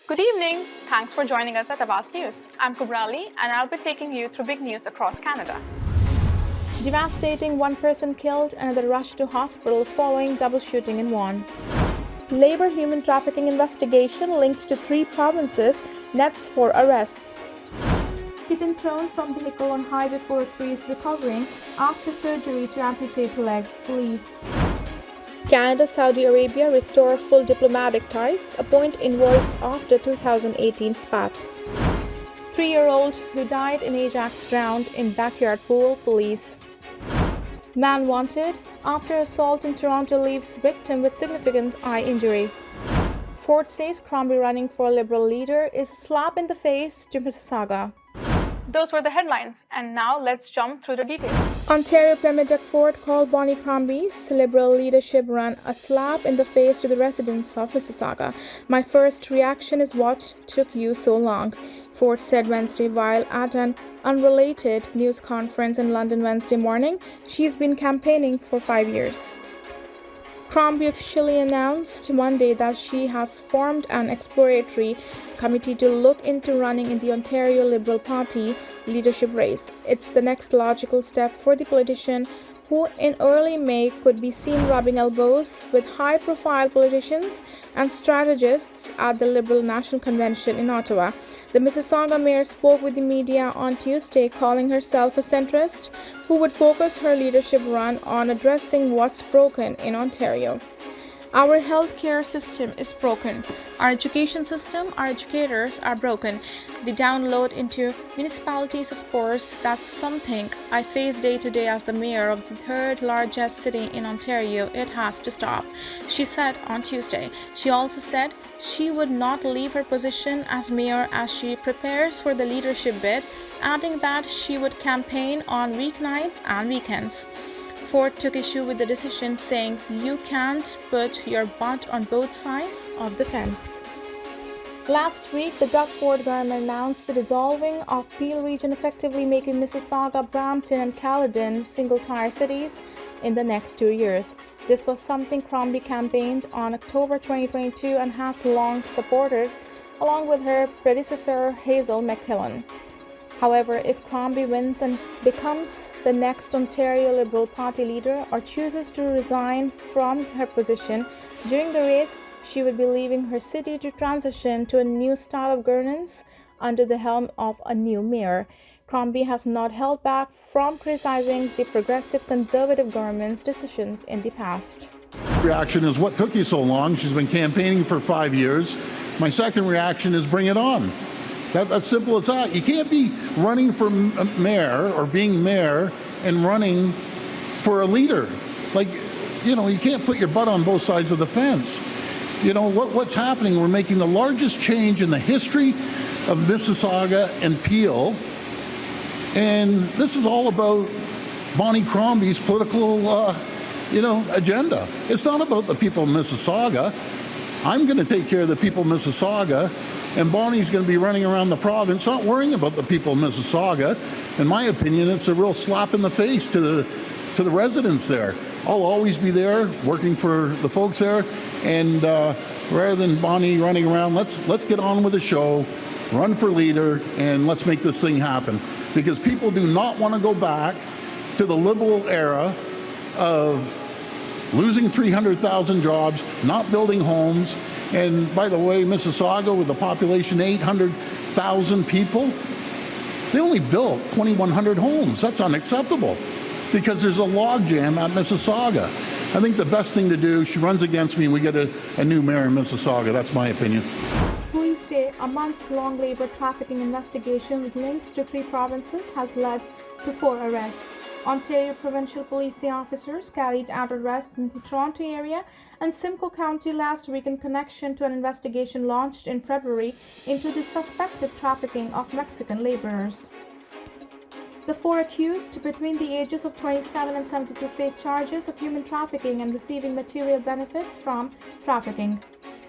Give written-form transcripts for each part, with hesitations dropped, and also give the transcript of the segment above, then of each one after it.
Good evening. Thanks for joining us at Awaz News. I'm Kubrali and I'll be taking you through big news across Canada. Devastating, one person killed, another rushed to hospital following double shooting in Vaughan. Labour human trafficking investigation linked to 3 provinces nets 4 arrests. Kitten thrown from vehicle on highway 403 is recovering after surgery to amputate leg. Police. Canada-Saudi Arabia restore full diplomatic ties, a point in voice after 2018 spat. 3-year-old who died in Ajax drowned in backyard pool. Police. Man wanted after assault in Toronto leaves victim with significant eye injury. Ford says Crombie running for Liberal leader is a slap in the face to Mississauga. Those were the headlines, and now let's jump through the details. Ontario Premier Doug Ford called Bonnie Crombie's Liberal leadership run a slap in the face to the residents of Mississauga. My first reaction is what took you so long, Ford said Wednesday while at an unrelated news conference in London Wednesday morning. She's been campaigning for 5 years. Crombie officially announced Monday that she has formed an exploratory committee to look into running in the Ontario Liberal Party leadership race. It's the next logical step for the politician who in early May could be seen rubbing elbows with high-profile politicians and strategists at the Liberal National Convention in Ottawa. The Mississauga mayor spoke with the media on Tuesday, calling herself a centrist who would focus her leadership run on addressing what's broken in Ontario. Our healthcare system is broken. Our education system, our educators are broken. The download into municipalities, of course, that's something I face day to day as the mayor of the 3rd largest city in Ontario. It has to stop, she said on Tuesday. She also said she would not leave her position as mayor as she prepares for the leadership bid, adding that she would campaign on weeknights and weekends. Ford took issue with the decision, saying, "You can't put your butt on both sides of the fence." Last week, the Doug Ford government announced the dissolving of Peel region, effectively making Mississauga, Brampton, and Caledon single-tier cities in the next 2 years. This was something Crombie campaigned on October 2022 and has long supported, along with her predecessor Hazel McKillen. However, if Crombie wins and becomes the next Ontario Liberal Party leader or chooses to resign from her position during the race, she would be leaving her city to transition to a new style of governance under the helm of a new mayor. Crombie has not held back from criticizing the progressive Conservative government's decisions in the past. Reaction is, what took you so long? She's been campaigning for 5 years. My second reaction is, bring it on. That's simple as that. You can't be running for mayor or being mayor and running for a leader. You can't put your butt on both sides of the fence. What's happening? We're making the largest change in the history of Mississauga and Peel. And this is all about Bonnie Crombie's political, agenda. It's not about the people of Mississauga. I'm going to take care of the people of Mississauga. And Bonnie's going to be running around the province, not worrying about the people of Mississauga. In my opinion, it's a real slap in the face to the residents there. I'll always be there, working for the folks there. And rather than Bonnie running around, let's get on with the show, run for leader, and let's make this thing happen. Because people do not want to go back to the Liberal era of losing 300,000 jobs, not building homes. And by the way, Mississauga, with a population 800,000 people, they only built 2,100 homes. That's unacceptable because there's a logjam at Mississauga. I think the best thing to do, she runs against me and we get a new mayor in Mississauga. That's my opinion. Police say a months-long labour trafficking investigation with links to 3 provinces has led to 4 arrests. Ontario Provincial Police officers carried out arrests in the Toronto area and Simcoe County last week in connection to an investigation launched in February into the suspected trafficking of Mexican laborers. The 4 accused, between the ages of 27 and 72, face charges of human trafficking and receiving material benefits from trafficking.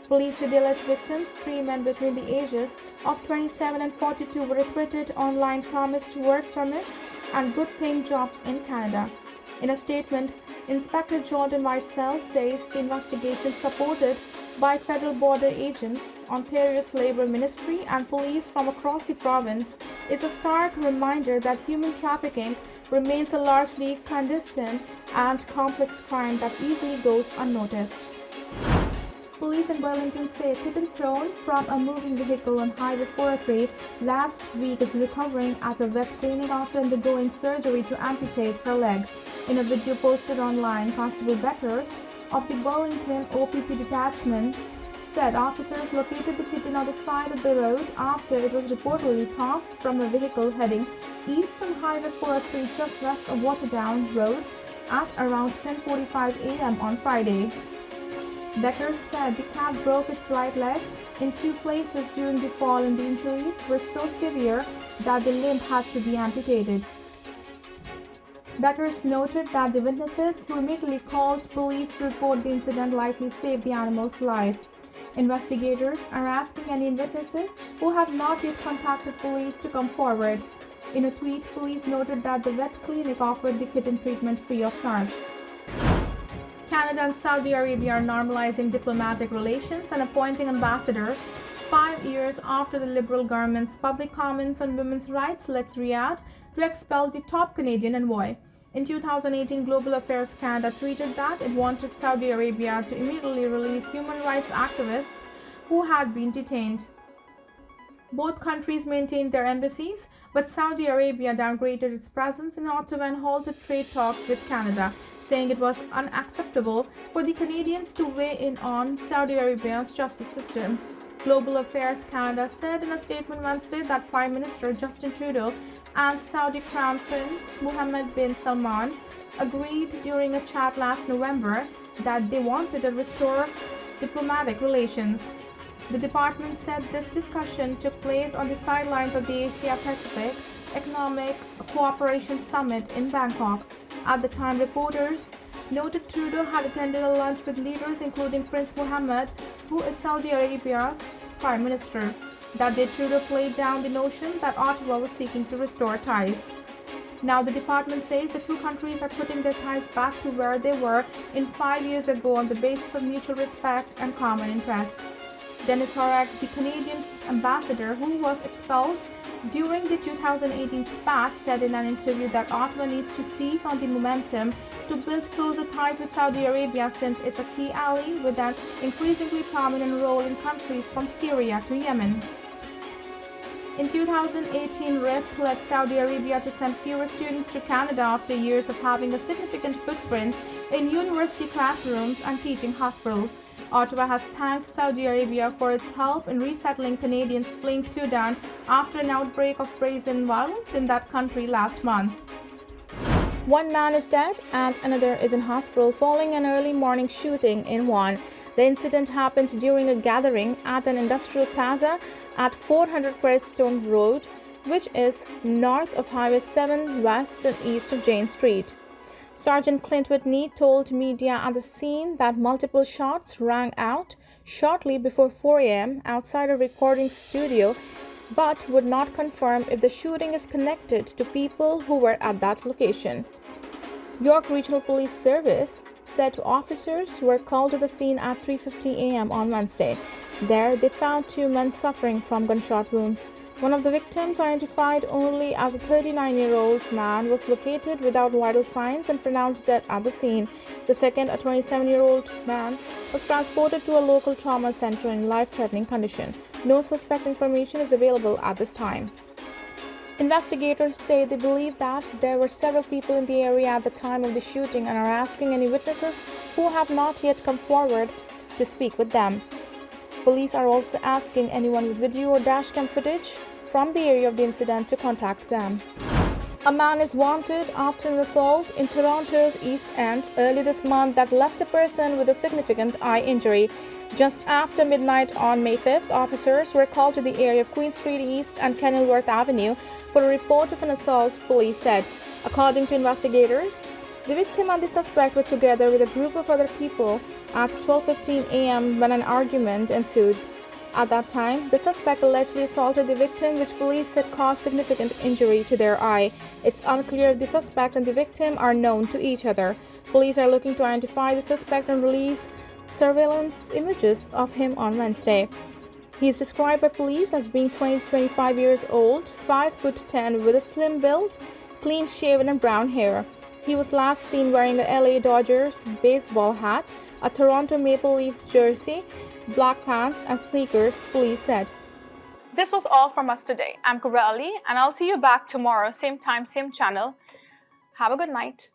Police said the alleged victims, 3 men between the ages of 27 and 42, were recruited online, promised work permits and good-paying jobs in Canada. In a statement, Inspector Jordan Whitesell says the investigation supported by federal border agents, Ontario's Labour Ministry, and police from across the province is a stark reminder that human trafficking remains a largely clandestine and complex crime that easily goes unnoticed. Police in Burlington say a kitten thrown from a moving vehicle on Highway 403 last week is recovering at a vet clinic after undergoing surgery to amputate her leg. In a video posted online, Constable Beckers of the Burlington OPP detachment said officers located the kitten on the side of the road after it was reportedly tossed from a vehicle heading east on Highway 403 just west of Waterdown Road at around 10:45 a.m. on Friday. Becker said the cat broke its right leg in two places during the fall and the injuries were so severe that the limb had to be amputated. Beckers noted that the witnesses who immediately called police to report the incident likely saved the animal's life. Investigators are asking any witnesses who have not yet contacted police to come forward. In a tweet, police noted that the vet clinic offered the kitten treatment free of charge. Canada and Saudi Arabia are normalizing diplomatic relations and appointing ambassadors 5 years after the Liberal government's public comments on women's rights led Riyadh to expel the top Canadian envoy. In 2018, Global Affairs Canada tweeted that it wanted Saudi Arabia to immediately release human rights activists who had been detained. Both countries maintained their embassies, but Saudi Arabia downgraded its presence in Ottawa and halted trade talks with Canada, saying it was unacceptable for the Canadians to weigh in on Saudi Arabia's justice system. Global Affairs Canada said in a statement Wednesday that Prime Minister Justin Trudeau and Saudi Crown Prince Mohammed bin Salman agreed during a chat last November that they wanted to restore diplomatic relations. The department said this discussion took place on the sidelines of the Asia-Pacific Economic Cooperation Summit in Bangkok. At the time, reporters noted Trudeau had attended a lunch with leaders including Prince Mohammed, who is Saudi Arabia's prime minister. That day, Trudeau played down the notion that Ottawa was seeking to restore ties. Now, the department says the two countries are putting their ties back to where they were 5 years ago on the basis of mutual respect and common interests. Dennis Horak, the Canadian ambassador who was expelled during the 2018 spat, said in an interview that Ottawa needs to seize on the momentum to build closer ties with Saudi Arabia since it's a key ally with an increasingly prominent role in countries from Syria to Yemen. In 2018, RIFT led Saudi Arabia to send fewer students to Canada after years of having a significant footprint in university classrooms and teaching hospitals. Ottawa has thanked Saudi Arabia for its help in resettling Canadians fleeing Sudan after an outbreak of brazen violence in that country last month. One man is dead and another is in hospital following an early morning shooting in Vaughan. The incident happened during a gathering at an industrial plaza at 400 Creditstone Road, which is north of Highway 7 west and east of Jane Street. Sergeant Clint Whitney told media at the scene that multiple shots rang out shortly before 4 a.m. outside a recording studio, but would not confirm if the shooting is connected to people who were at that location. York Regional Police Service said officers were called to the scene at 3:50 a.m. on Wednesday. There, they found two men suffering from gunshot wounds. One of the victims, identified only as a 39-year-old man, was located without vital signs and pronounced dead at the scene. The second, a 27-year-old man, was transported to a local trauma center in life-threatening condition. No suspect information is available at this time. Investigators say they believe that there were several people in the area at the time of the shooting and are asking any witnesses who have not yet come forward to speak with them. Police are also asking anyone with video or dashcam footage from the area of the incident to contact them. A man is wanted after an assault in Toronto's East End early this month that left a person with a significant eye injury. Just after midnight on May 5th, officers were called to the area of Queen Street East and Kenilworth Avenue for a report of an assault, police said. According to investigators, the victim and the suspect were together with a group of other people at 12:15 a.m. when an argument ensued. At that time, the suspect allegedly assaulted the victim, which police said caused significant injury to their eye. It's unclear if the suspect and the victim are known to each other. Police are looking to identify the suspect and release surveillance images of him on Wednesday. He is described by police as being 25 years old, 5'10" with a slim build, clean-shaven and brown hair. He was last seen wearing a LA Dodgers baseball hat, a Toronto Maple Leafs jersey, black pants and sneakers, police said. This was all from us today. I'm Kubra Ali, and I'll see you back tomorrow, same time, same channel. Have a good night.